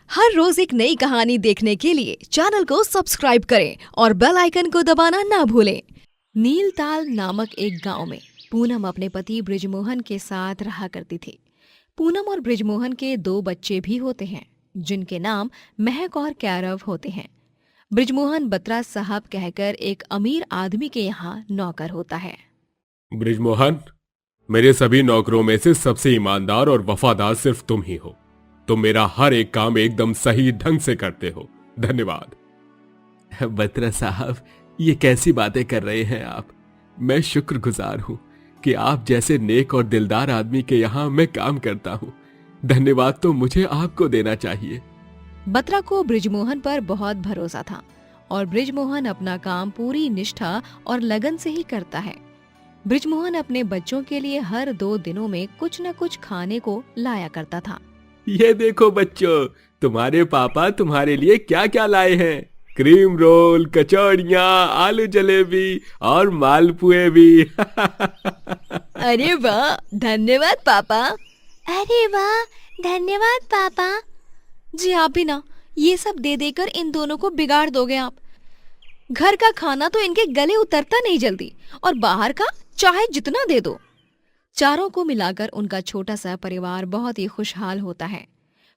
हर रोज एक नई कहानी देखने के लिए चैनल को सब्सक्राइब करें और बेल आइकन को दबाना ना भूलें। नीलताल नामक एक गांव में पूनम अपने पति बृजमोहन के साथ रहा करती थी। पूनम और बृजमोहन के 2 बच्चे भी होते हैं, जिनके नाम महक और कैरव होते हैं। बृजमोहन बत्रा साहब कहकर एक अमीर आदमी के यहाँ नौकर होता है। बृजमोहन, मेरे सभी नौकरों में से सबसे ईमानदार और वफादार सिर्फ तुम ही हो। तुम मेरा हर एक काम एकदम सही ढंग से करते हो। धन्यवाद। बत्रा साहब, ये कैसी बातें कर रहे हैं आप? मैं शुक्रगुजार हूँ कि आप जैसे नेक और दिलदार आदमी के यहाँ मैं काम करता हूँ। धन्यवाद तो मुझे आपको देना चाहिए। बत्रा को बृजमोहन पर बहुत भरोसा था और बृजमोहन अपना काम पूरी निष्ठा और लगन से ही करता है। बृजमोहन अपने बच्चों के लिए हर 2 दिनों में कुछ न कुछ खाने को लाया करता था। ये देखो बच्चों, तुम्हारे पापा तुम्हारे लिए क्या क्या लाए हैं। क्रीम रोल, कचौड़ियाँ, आलू जलेबी और मालपुए भी। अरे वाह, धन्यवाद पापा। अरे वाह, धन्यवाद पापा। जी आप भी ना, ये सब दे देकर इन दोनों को बिगाड़ दोगे आप। घर का खाना तो इनके गले उतरता नहीं जल्दी, और बाहर का चाहे जितना दे दो। चारों को मिलाकर उनका छोटा सा परिवार बहुत ही खुशहाल होता है।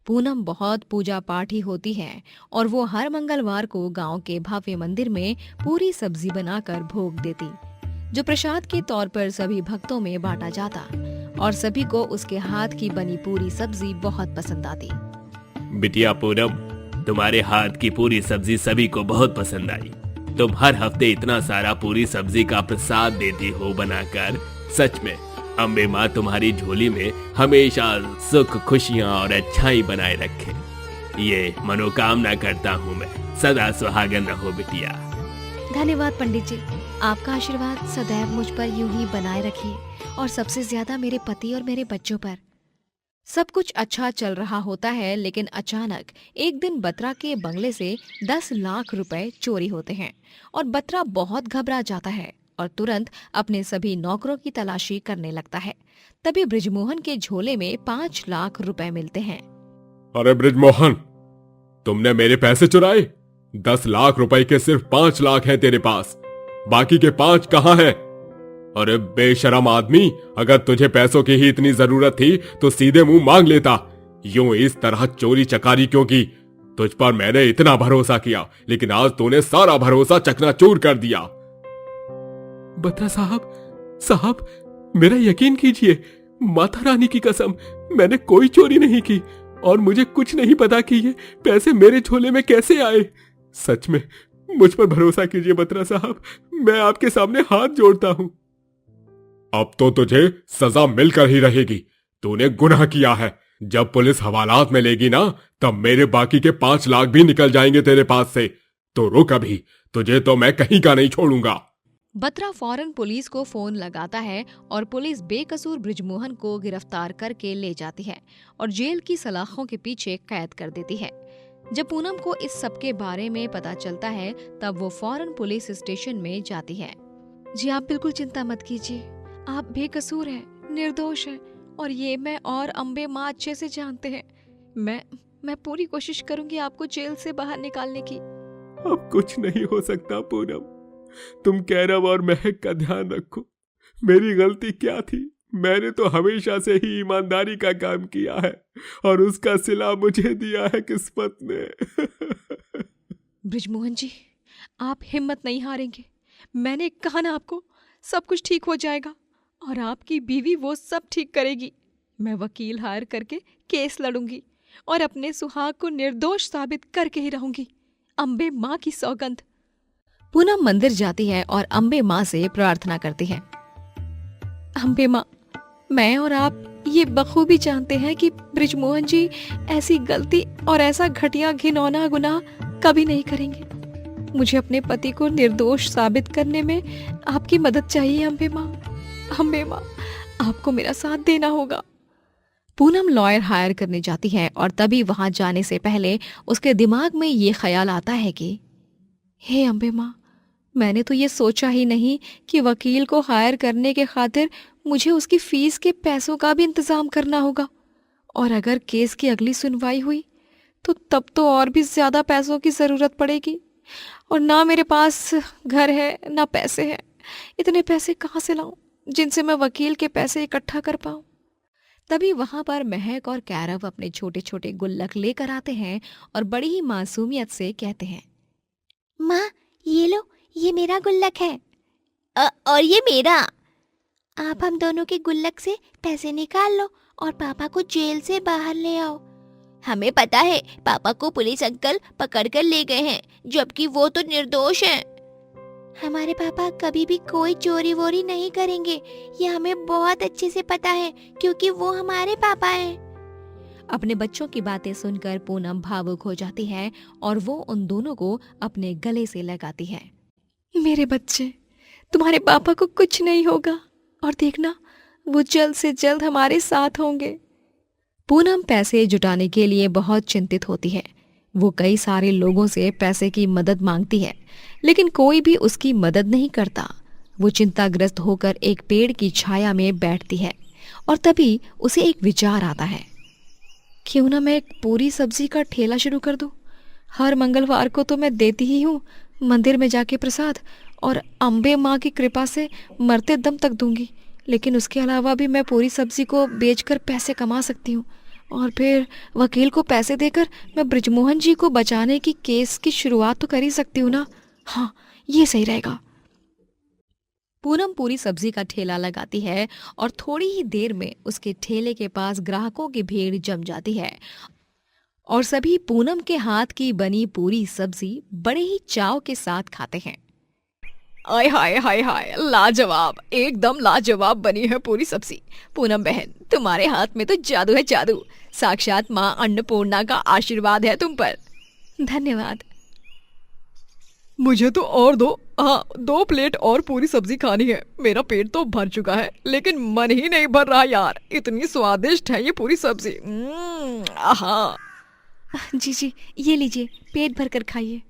पूनम बहुत पूजा पाठी होती है और वो हर मंगलवार को गांव के भव्य मंदिर में पूरी सब्जी बनाकर भोग देती, जो प्रसाद के तौर पर सभी भक्तों में बांटा जाता और सभी को उसके हाथ की बनी पूरी सब्जी बहुत पसंद आती। बिटिया पूनम, तुम्हारे हाथ की पूरी सब्जी सभी को बहुत पसंद आई। तुम हर हफ्ते इतना सारा पूरी सब्जी का प्रसाद देती हो बनाकर। सच में अम्बे माँ तुम्हारी झोली में हमेशा सुख, खुशियाँ और अच्छाई बनाए रखे। ये मनोकामना करता हूँ मैं। सदा सुहागन रहो बिटिया। धन्यवाद पंडित जी, आपका आशीर्वाद सदैव मुझ पर यूं ही बनाए रखिए, और सबसे ज्यादा मेरे पति और मेरे बच्चों पर। सब कुछ अच्छा चल रहा होता है, लेकिन अचानक एक दिन बत्रा के बंगले से 10 लाख रुपए चोरी होते हैं और बत्रा बहुत घबरा जाता है और तुरंत अपने सभी नौकरों की तलाशी करने लगता है। तभी बृजमोहन के झोले में 5 लाख रुपए मिलते हैं। अरे बृजमोहन, तुमने मेरे पैसे चुराए? 10 लाख रुपए के सिर्फ 5 लाख हैं तेरे पास, बाकी के 5 कहाँ हैं? अरे बेशरम आदमी, अगर तुझे पैसों की ही इतनी जरूरत थी तो सीधे मुंह मांग लेता। यूं इस तरह चोरी चकारी क्यों की? तुझ पर मैंने इतना भरोसा किया, लेकिन आज तूने सारा भरोसा चकनाचूर कर दिया। बत्रा साहब, मेरा यकीन कीजिए, माता रानी की कसम, मैंने कोई चोरी नहीं की और मुझे कुछ नहीं पता कि ये पैसे मेरे झोले में कैसे आए। सच में मुझ पर भरोसा कीजिए बत्रा साहब, मैं आपके सामने हाथ जोड़ता हूँ। अब तो तुझे सजा मिलकर ही रहेगी। तूने गुनाह किया है। जब पुलिस हवालात में लेगी ना, तब मेरे बाकी के 5 लाख भी निकल जाएंगे तेरे पास से। तो रुक अभी, तुझे तो मैं कहीं का नहीं छोड़ूंगा। बत्रा फौरन पुलिस को फोन लगाता है और पुलिस बेकसूर बृजमोहन को गिरफ्तार करके ले जाती है और जेल की सलाखों के पीछे कैद कर देती है। जब पूनम को इस सब के बारे में पता चलता है, तब वो फौरन पुलिस स्टेशन में जाती है। जी आप बिल्कुल चिंता मत कीजिए, आप बेकसूर हैं, निर्दोष हैं, और ये मैं और अम्बे माँ अच्छे से जानते हैं। मैं पूरी कोशिश करूंगी आपको जेल से बाहर निकालने की। अब कुछ नहीं हो सकता पूनम, तुम कैरव और महक का ध्यान रखो। मेरी गलती क्या थी? मैंने तो हमेशा से ही ईमानदारी का काम किया है और उसका सिला मुझे दिया है किस्मत ने। बृजमोहन जी, आप हिम्मत नहीं हारेंगे। मैंने कहा ना आपको, सब कुछ ठीक हो जाएगा और आपकी बीवी वो सब ठीक करेगी। मैं वकील हायर करके केस लड़ूंगी और अपने सुहाग को निर्दोष साबित करके ही रहूंगी। अम्बे माँ की सौगंध। पूनम मंदिर जाती है और अम्बे माँ से प्रार्थना करती है। अम्बे माँ, मैं और आप ये बखूबी जानते हैं कि बृजमोहन जी ऐसी गलती और ऐसा घटिया घिनौना गुनाह कभी नहीं करेंगे। मुझे अपने पति को निर्दोष साबित करने में आपकी मदद चाहिए अम्बे माँ। अम्बे माँ, आपको मेरा साथ देना होगा। पूनम लॉयर हायर करने जाती है और तभी वहां जाने से पहले उसके दिमाग में ये ख्याल आता है कि हे अम्बे माँ, मैंने तो ये सोचा ही नहीं कि वकील को हायर करने के खातिर मुझे उसकी फीस के पैसों का भी इंतजाम करना होगा, और अगर केस की अगली सुनवाई हुई तो तब तो और भी ज्यादा पैसों की जरूरत पड़ेगी, और ना मेरे पास घर है ना पैसे हैं। इतने पैसे कहाँ से लाऊं जिनसे मैं वकील के पैसे इकट्ठा कर पाऊं। तभी वहां पर महक और कैरव अपने छोटे छोटे गुल्लक लेकर आते हैं और बड़ी ही मासूमियत से कहते हैं, माँ ये लो, ये मेरा गुल्लक है। और ये मेरा। आप हम दोनों के गुल्लक से पैसे निकाल लो और पापा को जेल से बाहर ले आओ। हमें पता है पापा को पुलिस अंकल पकड़ कर ले गए हैं, जबकि वो तो निर्दोष हैं। हमारे पापा कभी भी कोई चोरी वोरी नहीं करेंगे, ये हमें बहुत अच्छे से पता है, क्योंकि वो हमारे पापा हैं। अपने बच्चों की बातें सुनकर पूनम भावुक हो जाती है और वो उन दोनों को अपने गले से लगाती है। मेरे बच्चे, तुम्हारे पापा को कुछ नहीं होगा, और देखना वो जल्द से जल्द हमारे साथ होंगे। पूनम पैसे जुटाने के लिए बहुत चिंतित होती है। वो कई सारे लोगों से पैसे की मदद मांगती है, लेकिन कोई भी उसकी मदद नहीं करता। वो चिंताग्रस्त होकर एक पेड़ की छाया में बैठती है और तभी उसे एक विचार आता है, क्यों ना मैं एक पूरी सब्जी का ठेला शुरू कर दूं। हर मंगलवार को तो मैं देती ही हूँ मंदिर में जाके प्रसाद, और अम्बे माँ की कृपा से मरते दम तक दूंगी, लेकिन उसके अलावा भी मैं पूरी सब्जी को बेचकर पैसे कमा सकती हूँ, और फिर वकील को पैसे देकर मैं ब्रिजमोहन जी को बचाने की केस की शुरुआत तो कर ही सकती हूँ ना। हाँ, ये सही रहेगा। पूनम पूरी सब्जी का ठेला लगाती है और थोड़ी ही देर में उसके ठेले के पास ग्राहकों की भीड़ जम जाती है और सभी पूनम के हाथ की बनी पूरी सब्जी बड़े ही चाव के साथ खाते हैं। आय हाय हाय हाय, लाजवाब, एकदम लाजवाब बनी है पूरी सब्जी। पूनम बहन, तुम्हारे हाथ में तो जादू है, जादू। साक्षात माँ अन्नपूर्णा का आशीर्वाद है तुम पर। धन्यवाद। मुझे तो और दो, हाँ 2 प्लेट और पूरी सब्जी खानी है। मेरा पेट तो भर चुका है, लेकिन मन ही नहीं भर रहा यार। इतनी स्वादिष्ट है ये पूरी सब्जी। आहा। जी जी, ये लीजिए, पेट भर कर खाइए।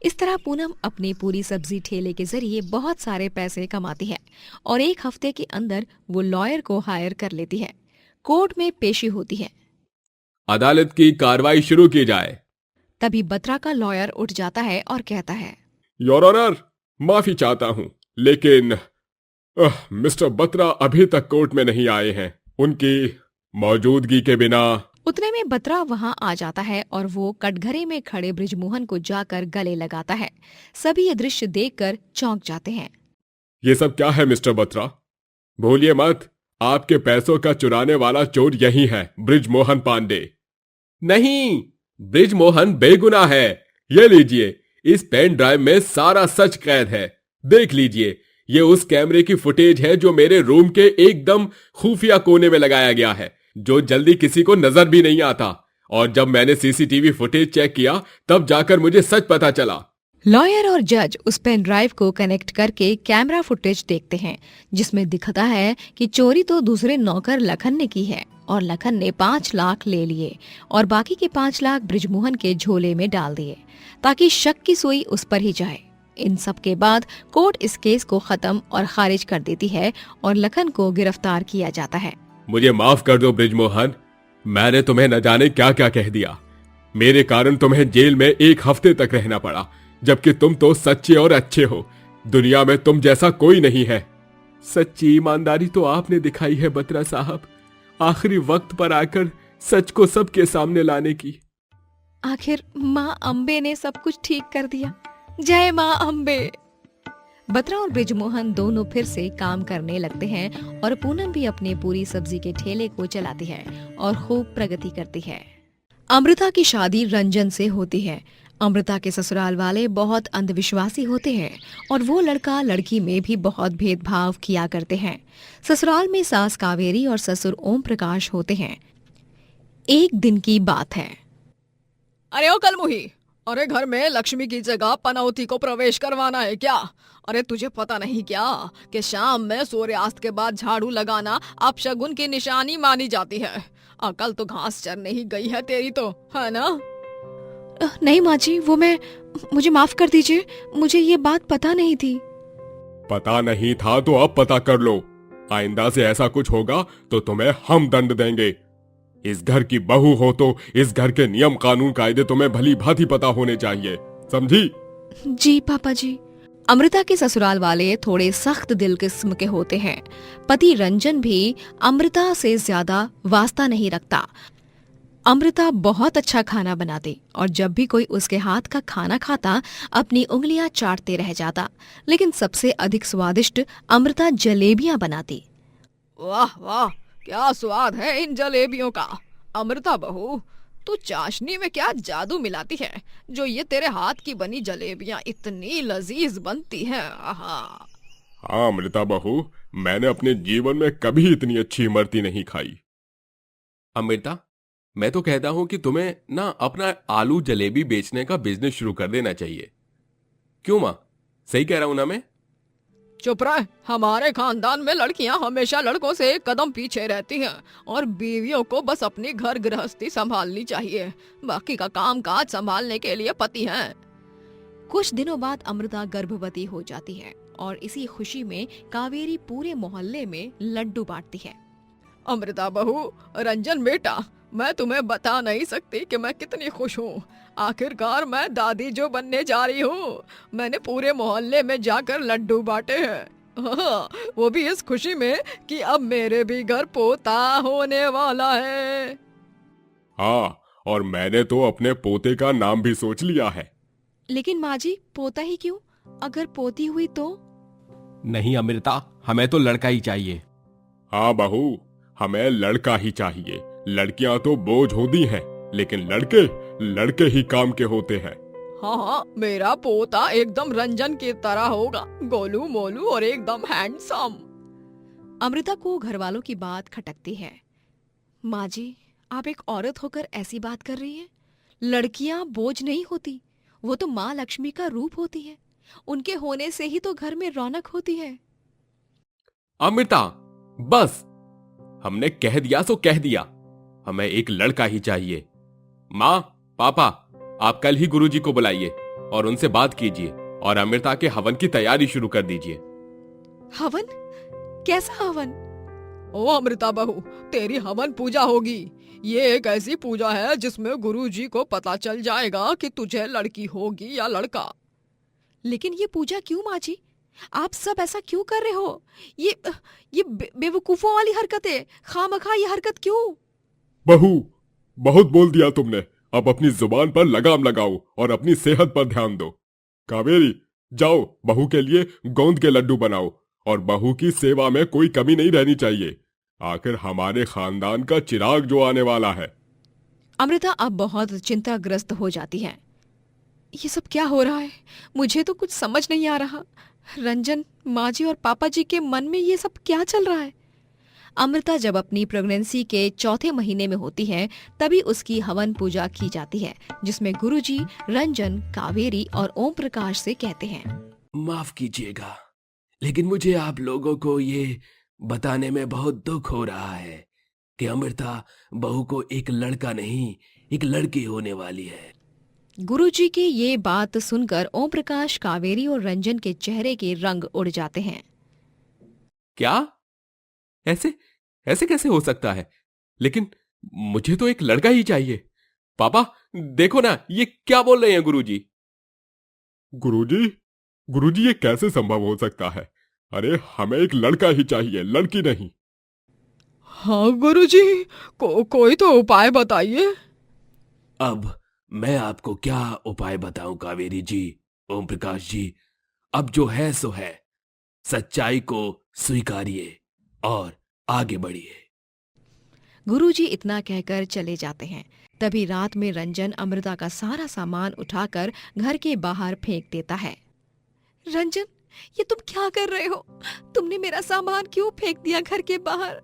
इस तरह पूनम अपनी पूरी सब्जी ठेले के जरिए बहुत सारे पैसे कमाती है और एक हफ्ते के अंदर वो लॉयर को हायर कर लेती है। कोर्ट में पेशी होती है। अदालत की कार्रवाई शुरू की जाए। तभी बत्रा का लॉयर उठ जाता है और कहता है, योर ऑनर, माफी चाहता हूं, लेकिन मिस्टर बत्रा अभी तक कोर्ट में नहीं आए हैं। उनकी मौजूदगी के बिना। उतने में बत्रा वहां आ जाता है और वो कटघरे में खड़े बृजमोहन को जाकर गले लगाता है। सभी ये दृश्य देखकर चौंक जाते हैं। ये सब क्या है मिस्टर बत्रा? भूलिए मत, आपके पैसों का चुराने वाला चोर यही है, बृजमोहन पांडे। नहीं, बृजमोहन बेगुनाह है। ये लीजिए, इस पेन ड्राइव में सारा सच कैद है। देख लीजिए, ये उस कैमरे की फुटेज है जो मेरे रूम के एकदम खुफिया कोने में लगाया गया है, जो जल्दी किसी को नजर भी नहीं आता। और जब मैंने सीसीटीवी फुटेज चेक किया, तब जाकर मुझे सच पता चला। लॉयर और जज उस पेन ड्राइव को कनेक्ट करके कैमरा फुटेज देखते हैं, जिसमें दिखता है कि चोरी तो दूसरे नौकर लखन ने की है और लखन ने 5 लाख ले लिए और बाकी के 5 लाख बृजमोहन के झोले में डाल दिए ताकि शक की सुई उस पर ही जाए। इन सब के बाद कोर्ट इस केस को खत्म और खारिज कर देती है और लखन को गिरफ्तार किया जाता है। मुझे माफ कर दो बृजमोहन, मैंने तुम्हें न जाने क्या क्या कह दिया। मेरे कारण तुम्हें जेल में 1 हफ्ते तक रहना पड़ा, जबकि तुम तो सच्चे और अच्छे हो। दुनिया में तुम जैसा कोई नहीं है। सच्ची ईमानदारी तो आपने दिखाई है बत्रा साहब, आखिरी वक्त पर आकर सच को सबके सामने लाने की। आखिर माँ अम्बे ने सब कुछ ठीक कर दिया। जय माँ अम्बे। बत्रा और बृजमोहन दोनों फिर से काम करने लगते हैं और पूनम भी अपने पूरी सब्जी के ठेले को चलाती है और खूब प्रगति करती है। अमृता की शादी रंजन से होती है। अमृता के ससुराल वाले बहुत अंधविश्वासी होते हैं और वो लड़का लड़की में भी बहुत भेदभाव किया करते हैं। ससुराल में सास कावेरी और ससुर ओम प्रकाश होते हैं। एक दिन की बात है। अरे ओ कलमुही, अरे घर में लक्ष्मी की जगह पनौती को प्रवेश करवाना है क्या? अरे तुझे पता नहीं क्या कि शाम में सूर्यास्त के बाद झाड़ू लगाना अपशगुन की निशानी मानी जाती है। अकल तो घास चरने ही गई है तेरी तो, है ना? नहीं माँ जी, मुझे माफ कर दीजिए, मुझे ये बात पता नहीं थी। पता नहीं था तो अब पता कर लो। आइंदा से ऐसा कुछ होगा तो तुम्हें हम दंड देंगे। इस घर की बहू हो तो इस घर के नियम कानून कायदे तुम्हें भली भांति पता होने चाहिए, समझी? जी पापा जी। अमृता के ससुराल वाले थोड़े सख्त दिल किस्म के होते हैं। पति रंजन भी अमृता से ज्यादा वास्ता नहीं रखता। अमृता बहुत अच्छा खाना बनाती और जब भी कोई उसके हाथ का खाना खाता अपनी उंगलियां चाटते रह जाता। लेकिन सबसे अधिक स्वादिष्ट अमृता जलेबियां बनाती। वाह वाह, क्या स्वाद है इन जलेबियों का। अमृता बहू, तू चाशनी में क्या जादू मिलाती है जो ये तेरे हाथ की बनी जलेबियां इतनी लजीज बनती हैं। आहा। हाँ अमृता बहू, मैंने अपने जीवन में कभी इतनी अच्छी इमरती नहीं खाई। अमृता, मैं तो कहता हूं कि तुम्हें ना अपना आलू जलेबी बेचने का बिजनेस शुरू कर देना चाहिए। क्यों माँ, सही कह रहा हूं ना मैं? चुप रह। हमारे खानदान में लड़कियां हमेशा लड़कों से एक कदम पीछे रहती हैं और बीवियों को बस अपनी घर गृहस्थी संभालनी चाहिए, बाकी का काम काज संभालने के लिए पति हैं। कुछ दिनों बाद अमृता गर्भवती हो जाती है और इसी खुशी में कावेरी पूरे मोहल्ले में लड्डू बांटती है। अमृता बहू, रंजन बेटा, मैं तुम्हें बता नहीं सकती कि मैं कितनी खुश हूँ। आखिरकार मैं दादी जो बनने जा रही हूँ। मैंने पूरे मोहल्ले में जाकर लड्डू बांटे हैं। हाँ, वो भी इस खुशी में कि अब मेरे भी घर पोता होने वाला है। हाँ, और मैंने तो अपने पोते का नाम भी सोच लिया है। लेकिन माँ जी, पोता ही क्यों? अगर पोती हुई तो? नहीं अमृता, हमें तो लड़का ही चाहिए। हाँ बहू, हमें लड़का ही चाहिए। लड़कियां तो बोझ होती हैं, लेकिन लड़के ही काम के होते हैं। हाँ हाँ, मेरा पोता एकदम रंजन की तरह होगा, गोलू मोलू और एकदम हैंडसम। अमृता को घर वालों की बात खटकती है। माँ जी, आप एक औरत होकर ऐसी बात कर रही हैं? लड़कियां बोझ नहीं होती, वो तो माँ लक्ष्मी का रूप होती है। उनके होने से ही तो घर में रौनक होती है। अमृता, बस, हमने कह दिया सो कह दिया। हमें एक लड़का ही चाहिए। माँ, पापा, आप कल ही गुरुजी को बुलाइए और उनसे बात कीजिए और अमृता के हवन की तैयारी शुरू कर दीजिए। हवन? कैसा हवन? ओ अमृता बहू, तेरी हवन पूजा होगी। ये एक ऐसी पूजा है जिसमें गुरुजी को पता चल जाएगा कि तुझे लड़की होगी या लड़का। लेकिन ये पूजा क्यों माँ जी? आप सब ऐसा क्यों कर रहे हो? ये बेवकूफों वाली हरकत है। खामखा ये हरकत क्यों? बहू, बहुत बोल दिया तुमने। अब अपनी जुबान पर लगाम लगाओ और अपनी सेहत पर ध्यान दो। कावेरी, जाओ बहू के लिए गोंद के लड्डू बनाओ और बहू की सेवा में कोई कमी नहीं रहनी चाहिए। आखिर हमारे खानदान का चिराग जो आने वाला है। अमृता अब बहुत चिंताग्रस्त हो जाती है। ये सब क्या हो रहा है? मुझे तो कुछ समझ नहीं आ रहा। रंजन, माँ जी और पापा जी के मन में ये सब क्या चल रहा है? अमृता जब अपनी प्रेगनेंसी के चौथे महीने में होती है तभी उसकी हवन पूजा की जाती है, जिसमें गुरुजी रंजन, कावेरी और ओम प्रकाश से कहते हैं, माफ कीजिएगा, लेकिन मुझे आप लोगों को ये बताने में बहुत दुख हो रहा है कि अमृता बहू को एक लड़का नहीं, एक लड़की होने वाली है। गुरुजी की ये बात सुनकर ओम प्रकाश, कावेरी और रंजन के चेहरे के रंग उड़ जाते हैं। क्या? ऐसे कैसे हो सकता है? लेकिन मुझे तो एक लड़का ही चाहिए। पापा, देखो ना, ये क्या बोल रहे हैं गुरुजी? गुरुजी, ये कैसे संभव हो सकता है? अरे हमें एक लड़का ही चाहिए, लड़की नहीं। हाँ गुरुजी, कोई तो उपाय बताइए। अब मैं आपको क्या उपाय बताऊं कावेरी जी, ओम प्रकाश जी। अब जो है सो है, सच्चाई को स्वीकारिए और आगे बढ़िए। गुरुजी इतना कहकर चले जाते हैं। तभी रात में रंजन अमृता का सारा सामान उठाकर घर के बाहर फेंक देता है। रंजन, ये तुम क्या कर रहे हो? तुमने मेरा सामान क्यों फेंक दिया घर के बाहर?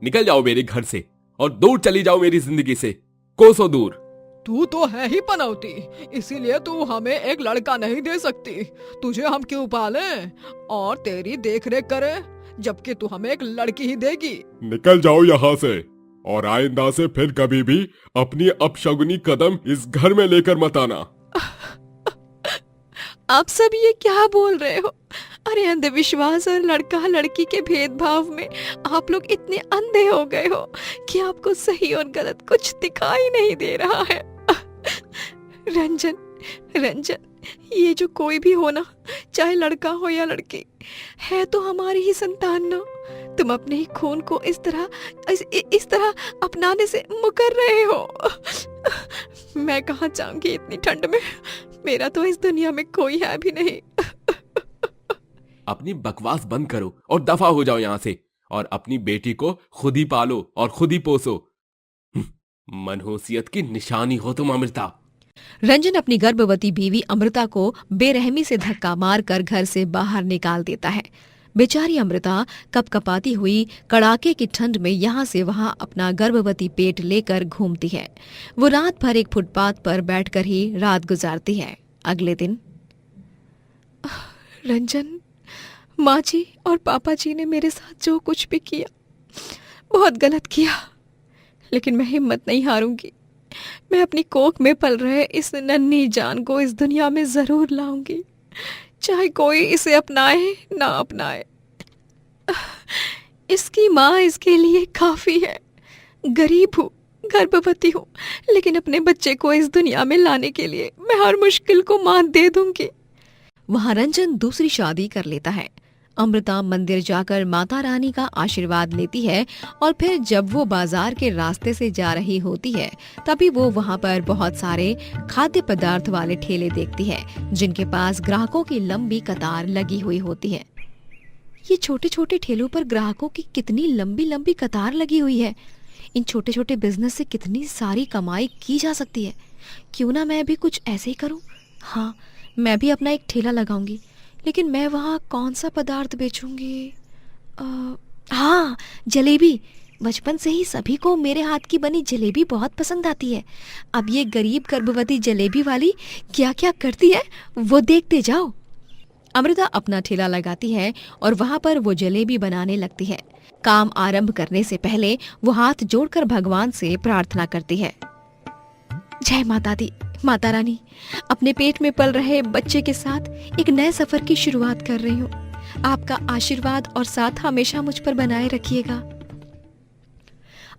निकल जाओ मेरे घर से और दूर चली जाओ मेरी जिंदगी से, कोसों दूर। तू तो है ही पनौती, इसीलिए तू हमें एक लड़का नहीं दे सकती। तुझे हम क्यों पालें और तेरी देखरेख करें, जबकि तू हमें एक लड़की ही देगी। निकल जाओ यहाँ से और आइंदा से फिर कभी भी अपनी अपशगुनी कदम इस घर में लेकर मत आना। आप सब ये क्या बोल रहे हो? अरे अंधविश्वास और लड़का लड़की के भेदभाव में आप लोग इतने अंधे हो गए हो कि आपको सही और गलत कुछ दिखाई नहीं दे रहा है। रंजन, रंजन, ये जो कोई भी हो ना, चाहे लड़का हो या लड़की, है तो हमारी ही संतान ना। तुम अपने ही खून को इस तरह अपनाने से मुकर रहे हो। मैं कहाँ जाऊंगी इतनी ठंड में, मेरा तो इस दुनिया में कोई है भी नहीं। अपनी बकवास बंद करो और दफा हो जाओ यहाँ से, और अपनी बेटी को खुद ही पालो और खुद ही पोसो। मनहूसियत की निशानी हो तुम अमृता। रंजन अपनी गर्भवती बीवी अमृता को बेरहमी से धक्का मारकर घर से बाहर निकाल देता है। बेचारी अमृता कपकपाती हुई कड़ाके की ठंड में यहाँ से वहां अपना गर्भवती पेट लेकर घूमती है। वो रात भर एक फुटपाथ पर बैठकर ही रात गुजारती है। अगले दिन, रंजन, माँ जी और पापा जी ने मेरे साथ जो कुछ भी किया बहुत गलत किया, लेकिन मैं हिम्मत नहीं हारूंगी। मैं अपनी कोख में पल रहे इस नन्ही जान को इस दुनिया में जरूर लाऊंगी, चाहे कोई इसे अपनाए ना अपनाए। इसकी माँ इसके लिए काफी है। गरीब हूँ, गर्भवती हूँ, लेकिन अपने बच्चे को इस दुनिया में लाने के लिए मैं हर मुश्किल को मात दे दूंगी। वहां रंजन दूसरी शादी कर लेता है। अमृता मंदिर जाकर माता रानी का आशीर्वाद लेती है और फिर जब वो बाजार के रास्ते से जा रही होती है तभी वो वहाँ पर बहुत सारे खाद्य पदार्थ वाले ठेले देखती है, जिनके पास ग्राहकों की लंबी कतार लगी हुई होती है। ये छोटे छोटे ठेलों पर ग्राहकों की कितनी लंबी लंबी कतार लगी हुई है। इन छोटे छोटे बिजनेस से कितनी सारी कमाई की जा सकती है। क्यों ना मैं भी कुछ ऐसे ही करूँ। हाँ, मैं भी अपना एक ठेला लगाऊंगी, लेकिन मैं वहाँ कौन सा पदार्थ बेचूंगी? हाँ, जलेबी। बचपन से ही सभी को मेरे हाथ की बनी जलेबी बहुत पसंद आती है। अब ये गरीब गर्भवती जलेबी वाली क्या क्या करती है वो देखते जाओ। अमृता अपना ठेला लगाती है और वहाँ पर वो जलेबी बनाने लगती है। काम आरंभ करने से पहले वो हाथ जोड़कर भगवान से प्रार्थना करती है। जय माता दी, माता रानी, अपने पेट में पल रहे बच्चे के साथ एक नए सफर की शुरुआत कर रही हूँ। आपका आशीर्वाद और साथ हमेशा मुझ पर बनाए रखिएगा।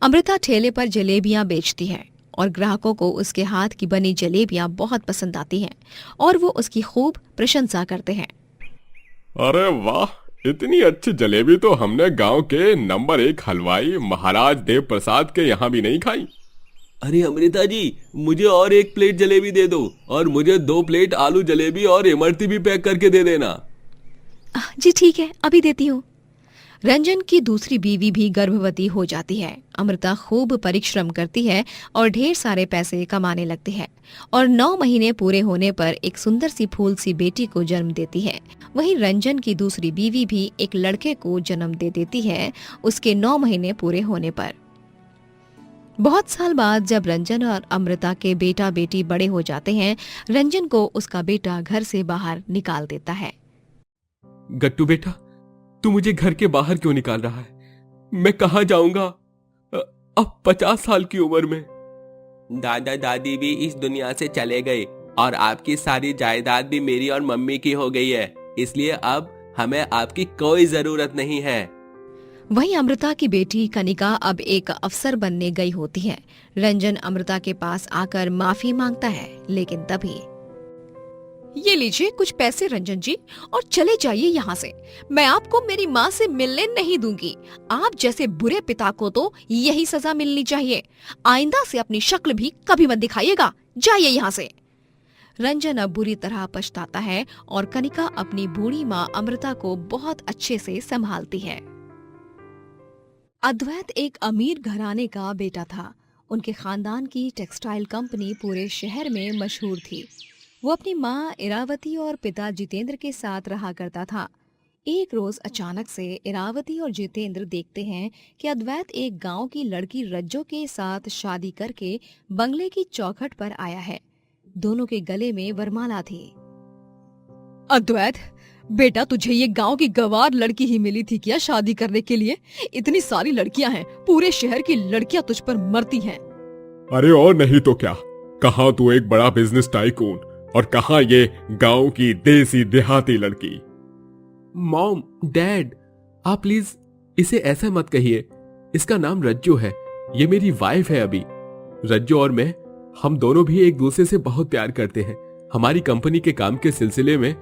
अमृता ठेले पर जलेबियां बेचती है और ग्राहकों को उसके हाथ की बनी जलेबियां बहुत पसंद आती हैं और वो उसकी खूब प्रशंसा करते हैं। अरे वाह, इतनी अच्छी जलेबी तो हमने गांव के नंबर 1 हलवाई महाराज देव प्रसाद के यहाँ भी नहीं खाई। अरे अमृता जी, मुझे और 1 प्लेट जलेबी दे दो, और मुझे 2 प्लेट आलू जलेबी और इमरती भी पैक करके दे देना। जी ठीक है, अभी देती हूँ। रंजन की दूसरी बीवी भी गर्भवती हो जाती है। अमृता खूब परिश्रम करती है और ढेर सारे पैसे कमाने लगती है और 9 महीने पूरे होने पर एक सुंदर सी फूल सी बेटी को जन्म देती है। वहीं रंजन की दूसरी बीवी भी एक लड़के को जन्म दे देती है उसके 9 महीने पूरे होने पर। बहुत साल बाद जब रंजन और अमृता के बेटा बेटी बड़े हो जाते हैं, रंजन को उसका बेटा घर से बाहर निकाल देता है। गट्टू बेटा, तू मुझे घर के बाहर क्यों निकाल रहा है? मैं कहाँ जाऊंगा अब 50 साल की उम्र में? दादा दादी भी इस दुनिया से चले गए और आपकी सारी जायदाद भी मेरी और मम्मी की हो गई है, इसलिए अब हमें आपकी कोई जरूरत नहीं है। वहीं अमृता की बेटी कनिका अब एक अफसर बनने गई होती है। रंजन अमृता के पास आकर माफी मांगता है, लेकिन तभी ये लीजिए कुछ पैसे रंजन जी, और चले जाइए यहाँ से। मैं आपको मेरी माँ से मिलने नहीं दूंगी। आप जैसे बुरे पिता को तो यही सजा मिलनी चाहिए। आइंदा से अपनी शक्ल भी कभी मत दिखाइएगा। जाइए यहाँ से। रंजन अब बुरी तरह पछताता है और कनिका अपनी बूढ़ी माँ अमृता को बहुत अच्छे से संभालती है। अद्वैत एक अमीर घराने का बेटा था। उनके खानदान की टेक्सटाइल कंपनी पूरे शहर में मशहूर थी। वो अपनी माँ इरावती और पिता जितेंद्र के साथ रहा करता था। एक रोज अचानक से इरावती और जितेंद्र देखते हैं कि अद्वैत एक गांव की लड़की रज्जो के साथ शादी करके बंगले की चौखट पर आया है। दोनों के गले में वरमाला थी। अद्वैत बेटा, तुझे ये गांव की गंवार लड़की ही मिली थी क्या शादी करने के लिए? इतनी सारी लड़कियां हैं, पूरे शहर की लड़कियां तुझ पर मरती हैं। अरे और नहीं तो क्या, कहाँ तू एक बड़ा बिजनेस टाइकून और कहाँ ये गांव की देसी देहाती लड़की। मॉम, डैड, आप प्लीज इसे ऐसा मत कहिए। इसका नाम रज्जू है, ये मेरी वाइफ है अभी। रज्जू और मैं, हम दोनों भी एक दूसरे से बहुत प्यार करते हैं। हमारी कंपनी के काम के सिलसिले में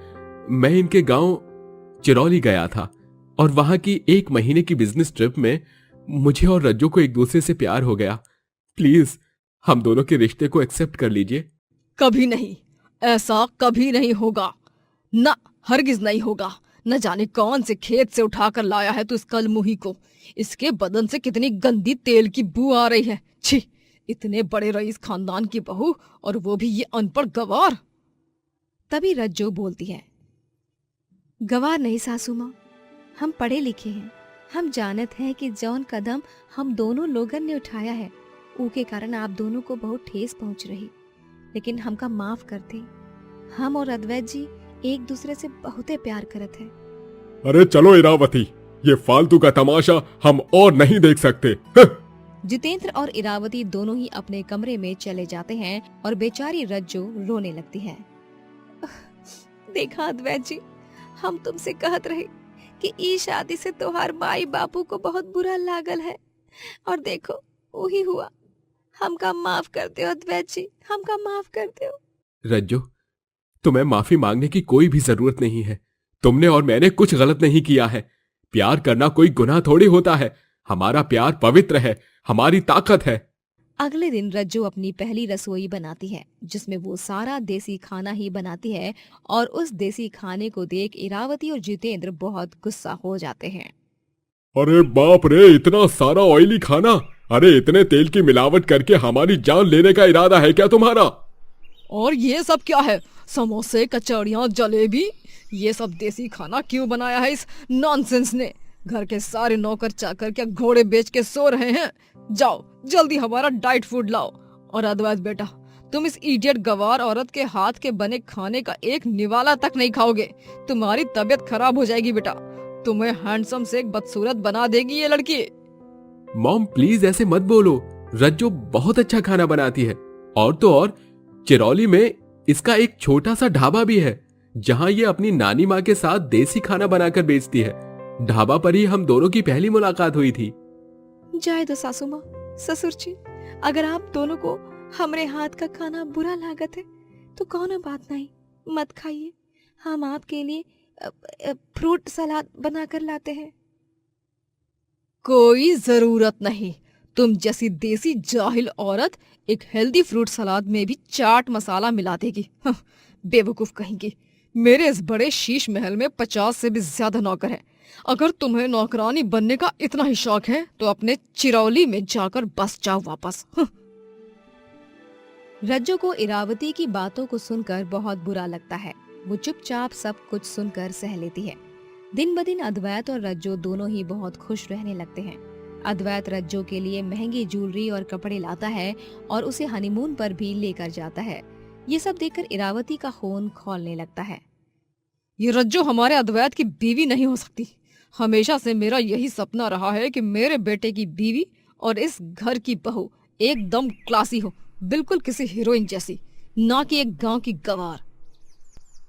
मैं इनके गांव चिरौली गया था और वहां की 1 महीने की बिजनेस ट्रिप में मुझे और रज्जू को एक दूसरे से प्यार हो गया। प्लीज हम दोनों के रिश्ते को एक्सेप्ट कर लीजिए। कभी नहीं, ऐसा कभी नहीं होगा ना, हरगिज नहीं होगा। न जाने कौन से खेत से उठाकर लाया है तू इस कलमुही को। इसके बदन से कितनी गंदी तेल की बू आ रही है। छी, इतने बड़े रईस खानदान की बहू और वो भी ये अनपढ़ गवार। तभी रज्जो बोलती है, गवार नहीं सासू माँ, हम पढ़े लिखे हैं। हम जानत हैं कि जौन कदम हम दोनों लोगन ने उठाया है ऊके कारण आप दोनों को बहुत ठेस पहुंच रही, लेकिन हमका माफ करते। हम और अद्वैत जी एक दूसरे से बहुते प्यार करत है। अरे चलो इरावती, ये फालतू का तमाशा हम और नहीं देख सकते। जितेंद्र और इरावती दोनों ही अपने कमरे में चले जाते हैं और बेचारी रज्जो रोने लगती है। देखा अद्वैत जी, हम तुमसे कहत रहे कि ई शादी से तोहार माई बापू को बहुत बुरा लागल है, और देखो वही हुआ। हमका माफ कर दो अद्वैत जी, हमका माफ कर दो। रज्जू, तुम्हें माफी मांगने की कोई भी जरूरत नहीं है। तुमने और मैंने कुछ गलत नहीं किया है। प्यार करना कोई गुनाह थोड़ी होता है। हमारा प्यार पवित्र है, हमारी ताकत है। अगले दिन रज्जो अपनी पहली रसोई बनाती है, जिसमें वो सारा देसी खाना ही बनाती है, और उस देसी खाने को देख इरावती और जितेंद्र बहुत गुस्सा हो जाते हैं। अरे बाप रे, इतना सारा ऑयली खाना! अरे इतने तेल की मिलावट करके हमारी जान लेने का इरादा है क्या तुम्हारा? और ये सब क्या है? समोसे, कचौड़ियाँ, जलेबी, ये सब देसी खाना क्यों बनाया है इस नॉनसेंस ने? घर के सारे नौकर चाकर क्या घोड़े बेच के सो रहे हैं? जाओ जल्दी हमारा डाइट फूड लाओ। और अद्वैत बेटा, तुम इस इडियट गवार औरत के हाथ के बने खाने का एक निवाला तक नहीं खाओगे। तुम्हारी तबीयत खराब हो जाएगी बेटा। तुम्हें हैंडसम से एक बदसूरत बना देगी ये लड़की। मॉम प्लीज ऐसे मत बोलो। रज्जो बहुत अच्छा खाना बनाती है, और तो और चिरौली में इसका एक छोटा सा ढाबा भी है, जहां ये अपनी नानी माँ के साथ देसी खाना बनाकर बेचती है। ढाबा पर ही हम दोनों की पहली मुलाकात हुई थी। जाए दो सासू माँ, ससुर जी, अगर आप दोनों को हमरे हाथ का खाना बुरा लागत है तो कौनो बात नहीं, मत खाइए। हम आपके लिए फ्रूट सलाद बनाकर लाते हैं। कोई जरूरत नहीं। तुम जैसी देसी जाहिल औरत एक हेल्दी फ्रूट सलाद में भी चाट मसाला मिला देगी। बेवकूफ कहेंगी। मेरे इस बड़े शीश महल में 50 से भी ज्यादा नौकर हैं। अगर तुम्हें नौकरानी बनने का इतना ही शौक है तो अपने चिरौली में जाकर बस जाओ वापस। रज्जो को इरावती की बातों को सुनकर बहुत बुरा लगता है। वो चुपचाप सब कुछ सुनकर सह लेती है। दिन ब दिन अद्वैत और रज्जो दोनों ही बहुत खुश रहने लगते हैं। अद्वैत रज्जो के लिए महंगी ज्वेलरी और कपड़े लाता है और उसे हनीमून पर भी लेकर जाता है। ये सब देखकर इरावती का खून खौलने लगता है। ये रज्जो हमारे अद्वैत की बीवी नहीं हो सकती। हमेशा से मेरा यही सपना रहा है कि मेरे बेटे की बीवी और इस घर की बहू एकदम क्लासी हो, बिल्कुल किसी हीरोइन जैसी, ना कि एक गांव की गवार।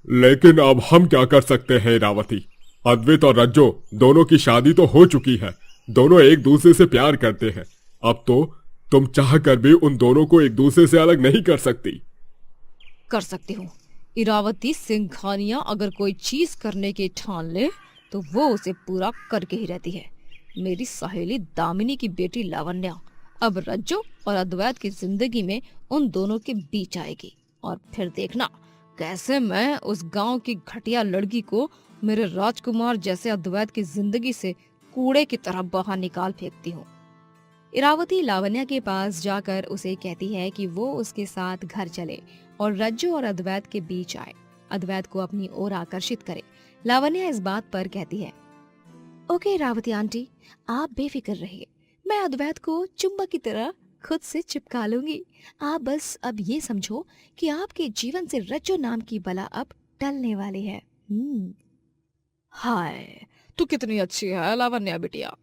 लेकिन अब हम क्या कर सकते हैं इरावती? अद्वैत और रज्जो दोनों की शादी तो हो चुकी है। दोनों एक दूसरे से प्यार करते हैं। अब तो तुम चाह कर भी उन दोनों को एक दूसरे से अलग नहीं कर सकती। कर सकती हूँ। इरावती सिंघानिया अगर कोई चीज करने की ठान ले तो वो उसे पूरा करके ही रहती है। मेरी सहेली दामिनी की बेटी लावण्या अब रज्जो और अद्वैत की जिंदगी में उन दोनों के बीच आएगी, और फिर देखना कैसे मैं उस गांव की घटिया लड़की को मेरे राजकुमार जैसे अद्वैत की जिंदगी से कूड़े की तरह बाहर निकाल फेंकती हूँ। इरावती लावण्या के पास जाकर उसे कहती है कि वो उसके साथ घर चले और रज्जो और अद्वैत के बीच आए, अद्वैत को अपनी ओर आकर्षित करे। लावण्या इस बात पर कहती है, ओके इरावती आंटी, आप बेफिक्र रहिए, मैं अद्वैत को चुंबक की तरह खुद से चिपका लूंगी। आप बस अब ये समझो कि आपके जीवन से रज्जो नाम की बला अब टलने वाली है। हाय, तू कितनी अच्छी है लावण्या बिटिया।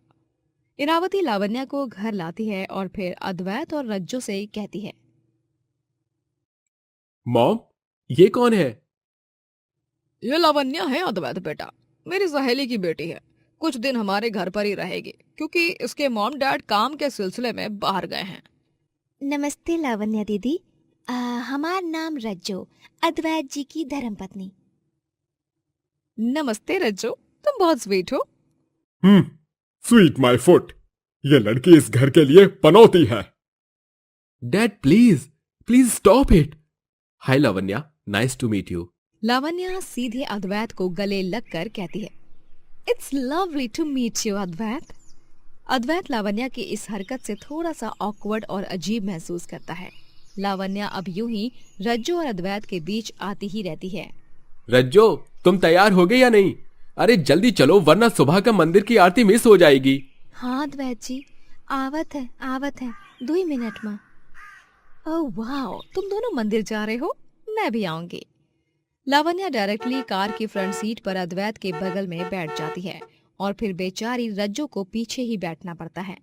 इरावती लावण्या को घर लाती है और फिर अद्वैत और रज्जो से कहती है, मॉम, ये कौन है? ये लावण्या है अद्वैत बेटा। मेरी सहेली की बेटी है, कुछ दिन हमारे घर पर ही रहेगी क्योंकि इसके मॉम डैड काम के सिलसिले में बाहर गए हैं। नमस्ते लावण्या दीदी। हमार नाम रज्जो, अद्वैत जी की धर्मपत्नी। नमस्ते रज्जो, तुम बहुत स्वीट हो। Sweet my foot. ये लड़की इस घर के लिए पनौती है। Dad please please stop it. Hi Lavanya, nice to meet you. Lavanya सीधे अद्वैत को गले लगकर कहती है, it's lovely to meet you Advait. Advait Lavanya की इस हरकत से थोड़ा सा ऑकवर्ड और अजीब महसूस करता है। लावण्या अब यूं ही रज्जो और अद्वैत के बीच आती ही रहती है। रज्जो, तुम तैयार हो गए या नहीं? अरे जल्दी चलो वरना सुबह का मंदिर की आरती मिस हो जाएगी। हाँ अद्वैत जी, आवत है 2 मिनट में। ओह वाओ, तुम दोनों मंदिर जा रहे हो, मैं भी आऊंगी। लावण्या डायरेक्टली कार की फ्रंट सीट पर अद्वैत के बगल में बैठ जाती है और फिर बेचारी रज्जो को पीछे ही बैठना पड़ता है।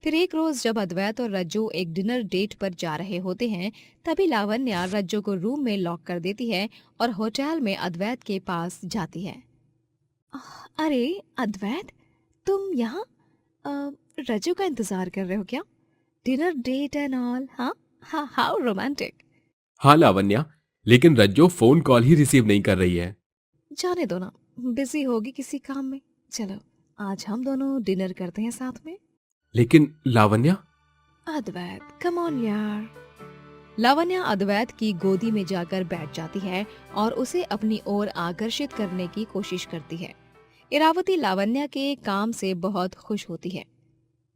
फिर एक रोज जब अद्वैत और रज्जो एक डिनर डेट पर जा रहे होते हैं, तभी लावण्या रज्जो को रूम में लॉक कर देती है और होटल में अद्वैत के पास जाती है। अरे अद्वैत, तुम यहाँ रज्जो का इंतजार कर रहे हो क्या? Dinner date and all. हाँ, हाउ रोमांटिक। हाँ लावण्या, लेकिन रज्जो फोन कॉल ही रिसीव नहीं कर रही है। जाने दो ना, बिजी होगी किसी काम में। चलो आज हम दोनों डिनर करते हैं साथ में। लेकिन लावण्या। अद्वैत कम ऑन यार। लावण्या अद्वैत की गोदी में जाकर बैठ जाती है और उसे अपनी ओर आकर्षित करने की कोशिश करती है। इरावती लावण्या के काम से बहुत खुश होती है।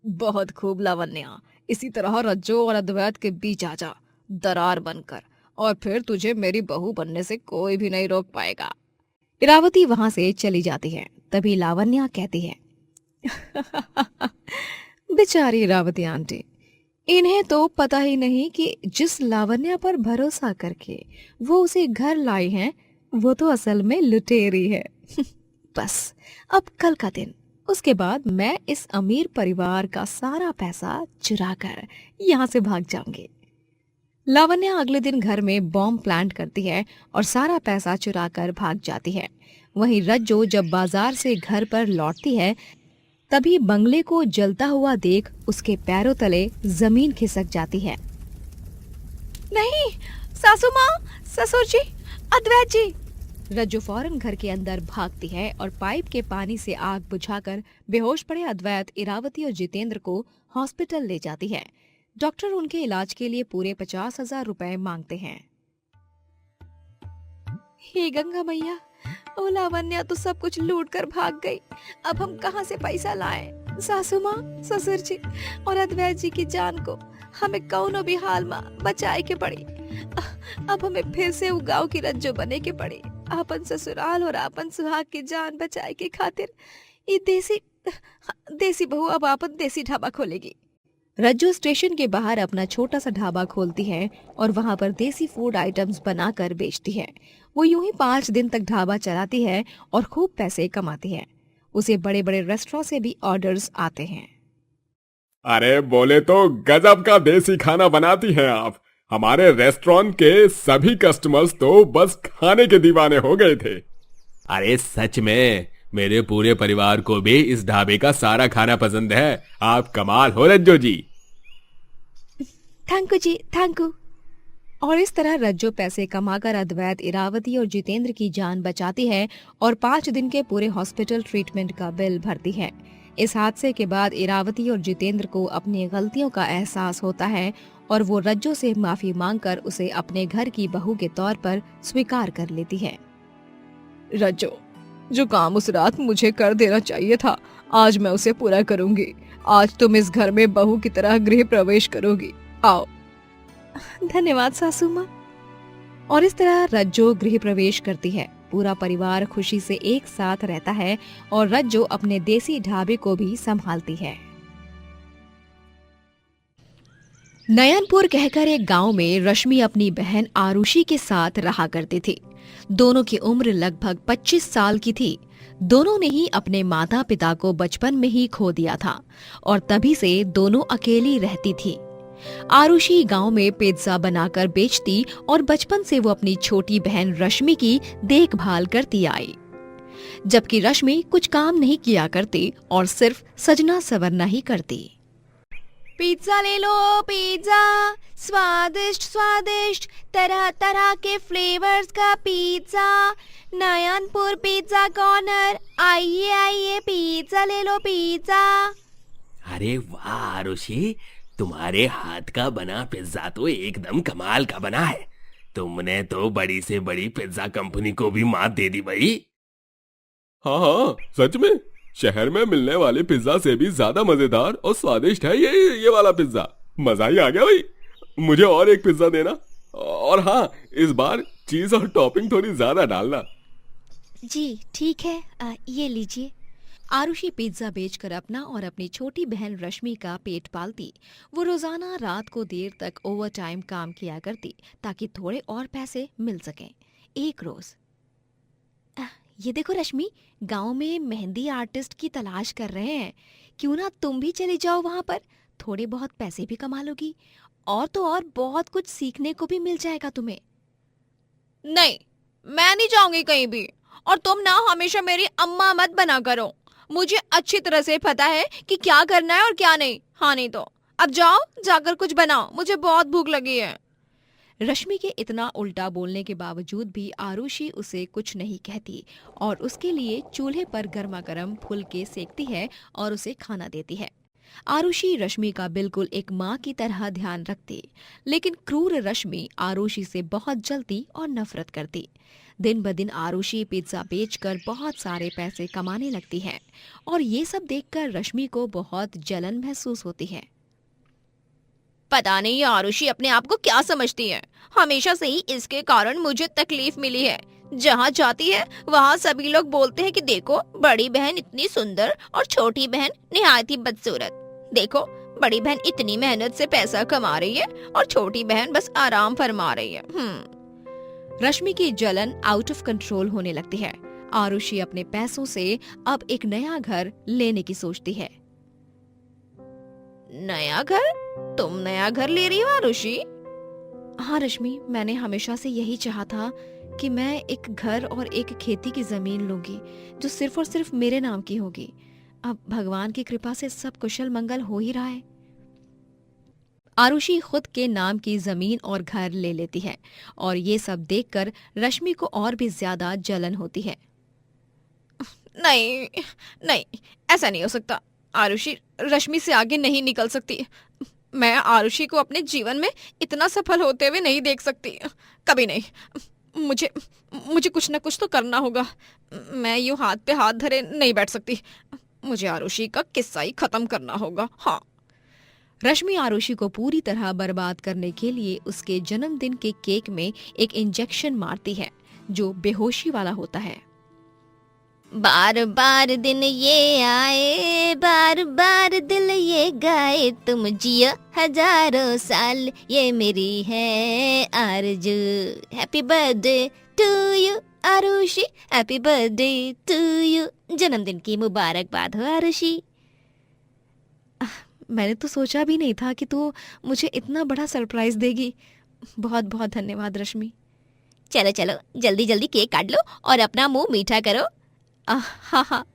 बहुत खूब लावण्या, इसी तरह रज्जो और अद्वैत के बीच आ जा, दरार बनकर, और फिर तुझे मेरी बहू बनने से कोई भी नहीं रोक पाएगा। इरावती वहां से चली जाती है। तभी लावण्या कहती है, बेचारी इरावती आंटी, इन्हें तो पता ही नहीं कि जिस लावण्या पर भरोसा करके वो उसे घर लाई हैं, वो तो असल में लुटेरी है। बस अब कल का दिन, उसके बाद मैं इस अमीर परिवार का सारा पैसा चुरा कर यहाँ से भाग जाऊंगी। लावण्या अगले दिन घर में बॉम्ब प्लांट करती है और सारा पैसा चुरा कर भाग जाती है। वहीं रज्जो जब बाजार से घर पर लौटती है, तभी बंगले को जलता हुआ देख उसके पैरों तले जमीन खिसक जाती है। नहीं, सासू माँ, ससुर जी, अद्वैत जी। रज्जो फौरन घर के अंदर भागती है और पाइप के पानी से आग बुझाकर बेहोश पड़े अद्वैत, इरावती और जितेंद्र को हॉस्पिटल ले जाती है। डॉक्टर उनके इलाज के लिए पूरे 50,000 रुपए मांगते हैं। हे गंगा मैया, ओ लावण्या तो सब कुछ लूट कर भाग गई। अब हम कहाँ से पैसा लाएं? सासू माँ, ससुर जी और अद्वैत जी की जान को हमें कौनो भी हाल में बचाए के पड़ी। अब हमें फिर से उ गाँव की रज्जो बने के पड़ी। अपन ससुराल और अपन सुहाग की जान बचाए के खातिर ये देसी बहू अब अपन देसी ढाबा खोलेगी। रज्जो स्टेशन के बाहर अपना छोटा सा ढाबा खोलती है और वहां पर देसी फूड आइटम्स बनाकर बेचती है। वो यूं ही 5 दिन तक ढाबा चलाती है और खूब पैसे कमाती है। उसे बड़े बड़े रेस्टोरेंट से भी ऑर्डर्स आते हैं। अरे बोले तो गजब का देसी खाना बनाती हैं आप। हमारे रेस्टोरेंट के सभी कस्टमर्स तो बस खाने के दीवाने हो गए थे। अरे सच में, मेरे पूरे परिवार को भी इस ढाबे का सारा खाना पसंद है। आप कमाल हो रज्जो जी। थैंक यू जी, थैंक यू। और इस तरह रज्जो पैसे कमाकर अद्वैत, इरावती और जितेंद्र की जान बचाती है और 5 दिन के पूरे हॉस्पिटल ट्रीटमेंट का बिल भरती है। इस हादसे के बाद इरावती और जितेंद्र को अपनी गलतियों का एहसास होता है और वो रज्जो से माफी मांगकर उसे अपने घर की बहू के तौर पर स्वीकार कर लेती है। रज्जो, जो काम उस रात मुझे कर देना चाहिए था, आज मैं उसे पूरा करूंगी। आज तुम इस घर में बहू की तरह गृह प्रवेश करोगी। आओ। धन्यवाद सासू माँ। और इस तरह रज्जो गृह प्रवेश करती है। पूरा परिवार खुशी से एक साथ रहता है और रज्जो अपने देसी ढाबे को भी संभालती है। नयनपुर कहकर एक गांव में रश्मि अपनी बहन आरुषि के साथ रहा करती थी। दोनों की उम्र लगभग 25 साल की थी। दोनों ने ही अपने माता पिता को बचपन में ही खो दिया था और तभी से दोनों अकेली रहती थी। आरुषि गांव में पिज्जा बनाकर बेचती और बचपन से वो अपनी छोटी बहन रश्मि की देखभाल करती आई। जबकि रश्मि कुछ काम नहीं किया करती और सिर्फ सजना सवरना ही करती। पिज्जा ले लो पिज्जा, स्वादिष्ट स्वादिष्ट तरह तरह के फ्लेवर्स का पिज्जा, नयनपुर पिज्जा कॉर्नर, आइए आइए पिज्जा ले लो पिज्जा। अरे वाह आरुषि, तुम्हारे हाथ का बना पिज्जा तो एकदम कमाल का बना है। तुमने तो बड़ी से बड़ी पिज्जा कंपनी को भी मात दे दी भाई। हाँ हाँ, सच में शहर में मिलने वाले पिज्जा से भी ज्यादा मजेदार और स्वादिष्ट है ये वाला पिज्जा। मजा ही आ गया भाई। मुझे और एक पिज्जा देना, और हाँ, इस बार चीज और टॉपिंग थोड़ी ज्यादा डालना। जी ठीक है, ये लीजिए। आरुषि पिज्जा बेचकर अपना और अपनी छोटी बहन रश्मि का पेट पालती। वो रोजाना रात को देर तक ओवर टाइम काम किया करती ताकि थोड़े और पैसे मिल सकें। एक रोज, ये देखो रश्मि, गांव में मेहंदी आर्टिस्ट की तलाश कर रहे हैं, क्यों ना तुम भी चले जाओ वहां पर, थोड़े बहुत पैसे भी कमा लोगी और तो और बहुत कुछ सीखने को भी मिल जाएगा तुम्हें। नहीं, मैं नहीं जाऊंगी कहीं भी। और तुम ना हमेशा मेरी अम्मा मत बना करो। मुझे अच्छी तरह से पता है कि क्या करना है और क्या नहीं। हाँ नहीं तो अब जाओ, जाकर कुछ बनाओ, मुझे बहुत भूख लगी है। रश्मि के इतना उल्टा बोलने के बावजूद भी आरुषि उसे कुछ नहीं कहती और उसके लिए चूल्हे पर गर्मा गर्म फुलके सेकती है और उसे खाना देती है। आरुषि रश्मि का बिल्कुल एक माँ की तरह ध्यान रखती, लेकिन क्रूर रश्मि आरुषि से बहुत जलती और नफरत करती। दिन ब दिन आरुषि पिज्जा बेचकर बहुत सारे पैसे कमाने लगती है और ये सब देखकर रश्मि को बहुत जलन महसूस होती है। पता नहीं ये आरुषि अपने आप को क्या समझती है। हमेशा से ही इसके कारण मुझे तकलीफ मिली है। जहाँ जाती है वहाँ सभी लोग बोलते हैं कि देखो बड़ी बहन इतनी सुंदर और छोटी बहन निहायत ही बदसूरत। देखो बड़ी बहन इतनी मेहनत से पैसा कमा रही है और छोटी बहन बस आराम फरमा रही है। रश्मि की जलन आउट ऑफ कंट्रोल होने लगती है। आरुषि अपने पैसों से अब एक नया घर लेने की सोचती है। नया घर? तुम नया घर ले रही हो आरुषि? हाँ रश्मि, मैंने हमेशा से यही चाहा था कि मैं एक घर और एक खेती की जमीन लूंगी जो सिर्फ और सिर्फ मेरे नाम की होगी। अब भगवान की कृपा से सब कुशल मंगल हो ही रहा है। आरुषि खुद के नाम की जमीन और घर ले लेती है और ये सब देखकर रश्मि को और भी ज्यादा जलन होती है। नहीं नहीं, ऐसा नहीं हो सकता। आरुषि रश्मि से आगे नहीं निकल सकती। मैं आरुषि को अपने जीवन में इतना सफल होते हुए नहीं देख सकती, कभी नहीं। मुझे कुछ ना कुछ तो करना होगा। मैं यूं हाथ पे हाथ धरे नहीं बैठ सकती। मुझे आरुषि का किस्सा ही खत्म करना होगा। हाँ। रश्मि आरुषि को पूरी तरह बर्बाद करने के लिए उसके जन्मदिन के केक में एक इंजेक्शन मारती है जो बेहोशी वाला होता है। बार बार दिन ये आए, बार बार दिल ये गाए, तुम जियो हजारों साल, ये मेरी है आरज़ू। Happy birthday to you Arushi, happy birthday to you. जन्मदिन की मुबारकबाद हो आरुषि। मैंने तो सोचा भी नहीं था कि तू मुझे इतना बड़ा सरप्राइज देगी। बहुत बहुत धन्यवाद रश्मि। चलो चलो जल्दी जल्दी केक काट लो और अपना मुंह मीठा करो। हाँ हाँ।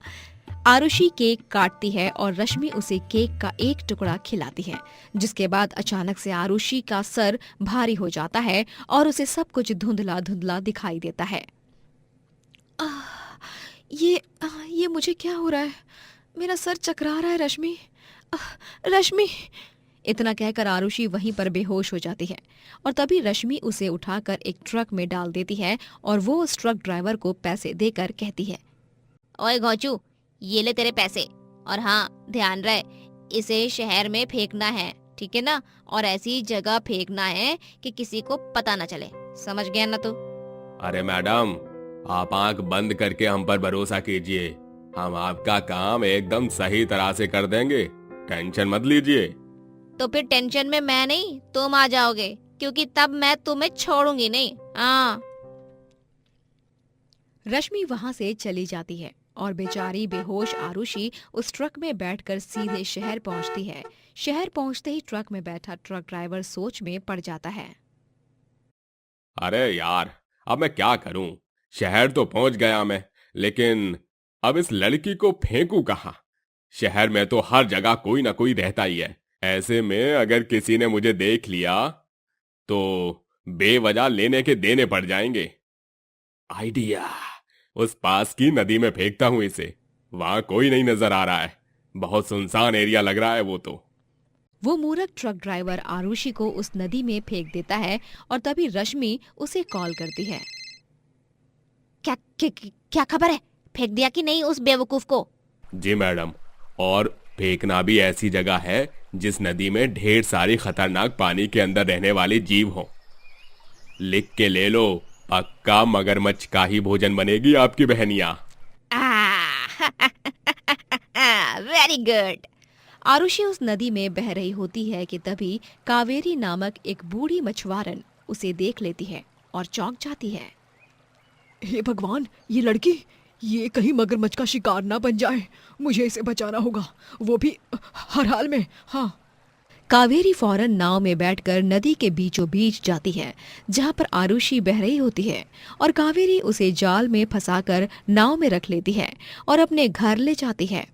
आरुषि केक काटती है और रश्मि उसे केक का एक टुकड़ा खिलाती है, जिसके बाद अचानक से आरुषि का सर भारी हो जाता है और उसे सब कुछ धुंधला धुंधला दिखाई देता है। ये मुझे क्या हो रहा है? मेरा सर चकरा रहा है रश्मि। रश्मि। इतना कहकर आरुषि वहीं पर बेहोश हो जाती है और तभी रश्मि उसे उठाकर एक ट्रक में डाल देती है और वो उस ट्रक ड्राइवर को पैसे देकर कहती है, ओए घोंचू, ये ले तेरे पैसे, और हाँ ध्यान रहे इसे शहर में फेंकना है, ठीक है ना? और ऐसी जगह फेंकना है कि किसी को पता ना चले, समझ गया ना तू? अरे मैडम, आप आंख बंद करके हम पर भरोसा कीजिए। हम आपका काम एकदम सही तरह से कर देंगे, टेंशन मत लीजिए। तो फिर टेंशन में मैं नहीं तुम आ जाओगे, क्योंकि तब मैं तुम्हें छोड़ूंगी नहीं। हाँ। रश्मि वहां से चली जाती है और बेचारी बेहोश आरुषि उस ट्रक में बैठकर सीधे शहर पहुंचती है। शहर पहुंचते ही ट्रक में बैठा ट्रक ड्राइवर सोच में पड़ जाता है। अरे यार, अब मैं क्या करूं? शहर तो पहुंच गया मैं, लेकिन अब इस लड़की को फेंकू कहाँ? शहर में तो हर जगह कोई ना कोई रहता ही है। ऐसे में अगर किसी ने मुझे देख लिया तो बेवजह लेने के देने पड़ जाएंगे। आइडिया, उस पास की नदी में फेंकता हूं इसे। वहां कोई नहीं नजर आ रहा है, बहुत सुनसान एरिया लग रहा है वो तो। वो मूर्ख ट्रक ड्राइवर आरुषि को उस नदी में फेंक देता है और तभी रश्मि उसे कॉल करती है। क्या खबर है? फेंक दिया कि नहीं उस बेवकूफ को? जी मैडम, और फेंकना भी ऐसी जगह है जिस नदी में ढेर सारी खतरनाक पानी के अंदर रहने वाले जीव हों। लिख के ले लो, पक्का मगरमच्छ का ही भोजन बनेगी आपकी बहनिया। Very good. आरुषि उस नदी में बह रही होती है कि तभी कावेरी नामक एक बूढ़ी मछुआरन उसे देख लेती है और चौंक जाती है। हे भगवान, ये लड़की, ये कहीं मगरमच्छ का शिकार ना बन जाए। मुझे इसे बचाना होगा, वो भी हर हाल में। हाँ। कावेरी फौरन नाव में बैठकर नदी के बीचों बीच जाती है जहाँ पर आरुषि बह रही होती है और कावेरी उसे जाल में फंसाकर नाव में रख लेती है और अपने घर ले जाती है।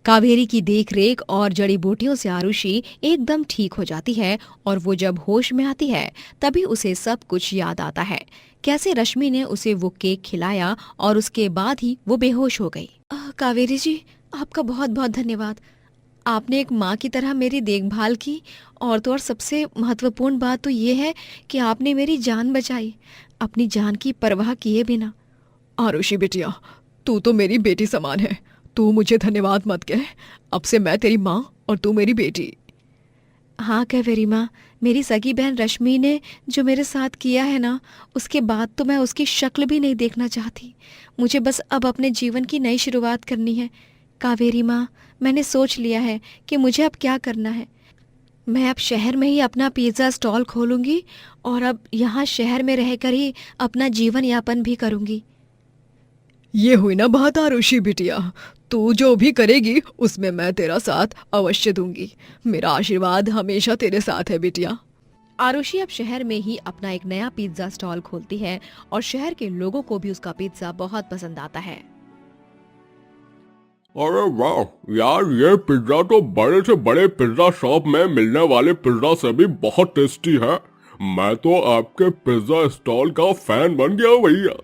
कावेरी की देखरेख और जड़ी बूटियों से आरुषि एकदम ठीक हो जाती है और वो जब होश में आती है तभी उसे सब कुछ याद आता है, कैसे रश्मि ने उसे वो केक खिलाया और उसके बाद ही वो बेहोश हो गई। कावेरी जी, आपका बहुत बहुत धन्यवाद। आपने एक माँ की तरह मेरी देखभाल की और तो और सबसे महत्वपूर्ण बात तो ये है कि आपने मेरी जान बचाई, अपनी जान की परवाह किए बिना। आरुषि बेटिया, तू तो मेरी बेटी समान है, तू मुझे धन्यवाद मत कह। अब से मैं तेरी माँ और तू मेरी बेटी। हाँ कावेरी माँ, मेरी सगी बहन रश्मि ने जो मेरे साथ किया है ना, उसके बाद तो मैं उसकी शक्ल भी नहीं देखना चाहती। मुझे बस अब अपने जीवन की नई शुरुआत करनी है। कावेरी माँ, मैंने सोच लिया है कि मुझे अब क्या करना है। मैं अब शहर में ही अपना पिज़्ज़ा स्टॉल खोलूंगी और अब यहाँ शहर में रहकर ही अपना जीवन यापन भी करूंगी। ये हुई ना बात आरुषि बिटिया, तू जो भी करेगी उसमें मैं तेरा साथ अवश्य दूंगी। मेरा आशीर्वाद हमेशा तेरे साथ है बिटिया। आरुषि अब शहर में ही अपना एक नया पिज़्ज़ा स्टॉल खोलती है और शहर के लोगों को भी उसका पिज़्ज़ा बहुत पसंद आता है। अरे वाह यार, ये पिज्जा तो बड़े से बड़े पिज्जा शॉप में मिलने वाले पिज्जा से भी बहुत टेस्टी है। मैं तो आपके पिज्जा स्टॉल का फैन बन गया भैया।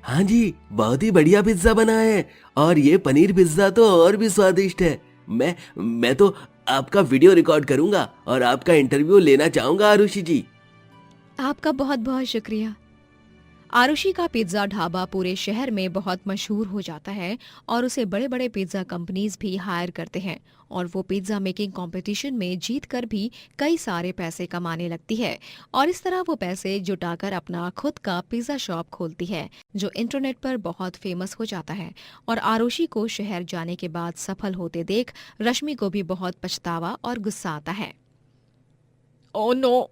हाँ जी, बहुत ही बढ़िया पिज्जा बना है और ये पनीर पिज्जा तो और भी स्वादिष्ट है। मैं तो आपका वीडियो रिकॉर्ड करूंगा और आपका इंटरव्यू लेना चाहूंगा आरुषि जी। आपका बहुत बहुत शुक्रिया। आरुषि का पिज्जा ढाबा पूरे शहर में बहुत मशहूर हो जाता है और उसे बड़े बड़े पिज्जा कंपनीज भी हायर करते हैं और वो पिज्जा मेकिंग कंपटीशन में जीतकर भी कई सारे पैसे कमाने लगती है और इस तरह वो पैसे जुटाकर अपना खुद का पिज्जा शॉप खोलती है जो इंटरनेट पर बहुत फेमस हो जाता है। और आरुषि को शहर जाने के बाद सफल होते देख रश्मि को भी बहुत पछतावा और गुस्सा आता है। ओह नो,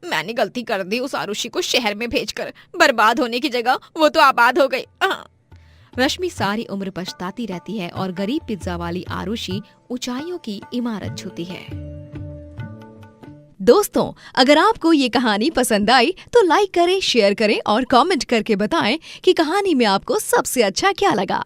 मैंने गलती कर दी उस आरुषि को शहर में भेजकर। बर्बाद होने की जगह वो तो आबाद हो गई। रश्मि सारी उम्र पछताती रहती है और गरीब पिज्जा वाली आरुषि ऊंचाइयों की इमारत छूती है। दोस्तों, अगर आपको ये कहानी पसंद आई तो लाइक करें, शेयर करें और कमेंट करके बताएं कि कहानी में आपको सबसे अच्छा क्या लगा।